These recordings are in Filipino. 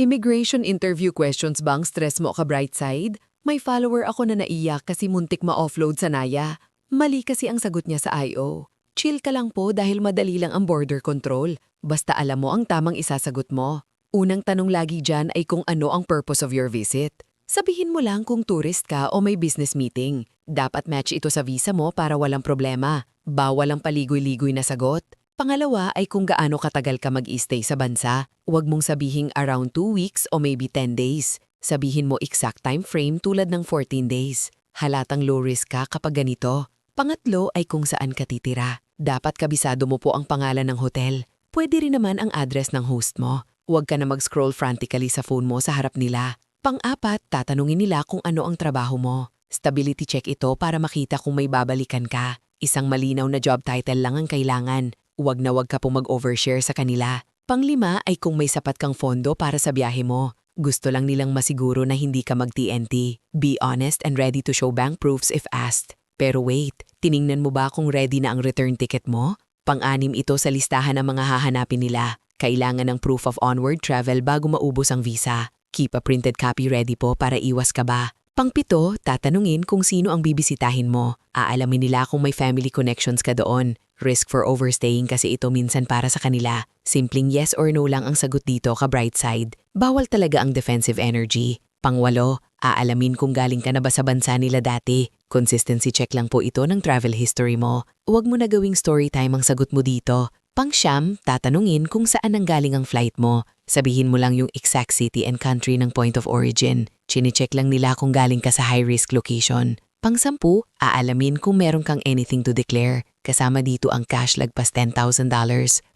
Immigration interview questions bang stress mo ka bright side? May follower ako na naiyak kasi muntik ma-offload sa Naya. Mali kasi ang sagot niya sa IO. Chill ka lang po dahil madali lang ang border control. Basta alam mo ang tamang isasagot mo. Unang tanong lagi dyan ay kung ano ang purpose of your visit. Sabihin mo lang kung tourist ka o may business meeting. Dapat match ito sa visa mo para walang problema. Bawal ang paligoy-ligoy na sagot. Pangalawa ay kung gaano katagal ka mag-stay sa bansa. Huwag mong sabihing around 2 weeks o maybe 10 days. Sabihin mo exact time frame tulad ng 14 days. Halatang low risk ka kapag ganito. Pangatlo ay kung saan ka titira. Dapat kabisado mo po ang pangalan ng hotel. Pwede rin naman ang address ng host mo. Huwag ka na mag-scroll frantically sa phone mo sa harap nila. Pang-apat, tatanungin nila kung ano ang trabaho mo. Stability check ito para makita kung may babalikan ka. Isang malinaw na job title lang ang kailangan. Huwag na huwag ka pong mag-overshare sa kanila. Panglima ay kung may sapat kang pondo para sa biyahe mo. Gusto lang nilang masiguro na hindi ka mag-TNT. Be honest and ready to show bank proofs if asked. Pero wait, tiningnan mo ba kung ready na ang return ticket mo? Pang-anim ito sa listahan ng mga hahanapin nila. Kailangan ng proof of onward travel bago maubos ang visa. Keep a printed copy ready po para iwas ka ba. Pangpito, tatanungin kung sino ang bibisitahin mo. Aalamin nila kung may family connections ka doon. Risk for overstaying kasi ito minsan para sa kanila. Simpleng yes or no lang ang sagot dito ka bright side. Bawal talaga ang defensive energy. Pangwalo, aalamin kung galing ka na ba sa bansa nila dati. Consistency check lang po ito ng travel history mo. Huwag mo na gawing story time ang sagot mo dito. Pangsyam, tatanungin kung saan ang galing ang flight mo. Sabihin mo lang yung exact city and country ng point of origin. Chine-check lang nila kung galing ka sa high-risk location. Pang-10, aalamin kung meron kang anything to declare. Kasama dito ang cash lagpas $10,000,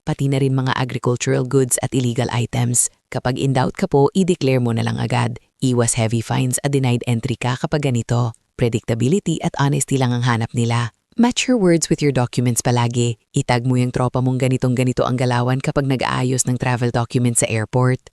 pati na rin mga agricultural goods at illegal items. Kapag in doubt ka po, i-declare mo na lang agad. Iwas heavy fines at denied entry ka kapag ganito. Predictability at honesty lang ang hanap nila. Match your words with your documents palagi. Itag mo yung tropa mong ganitong-ganito ang galawan kapag nag-aayos ng travel documents sa airport.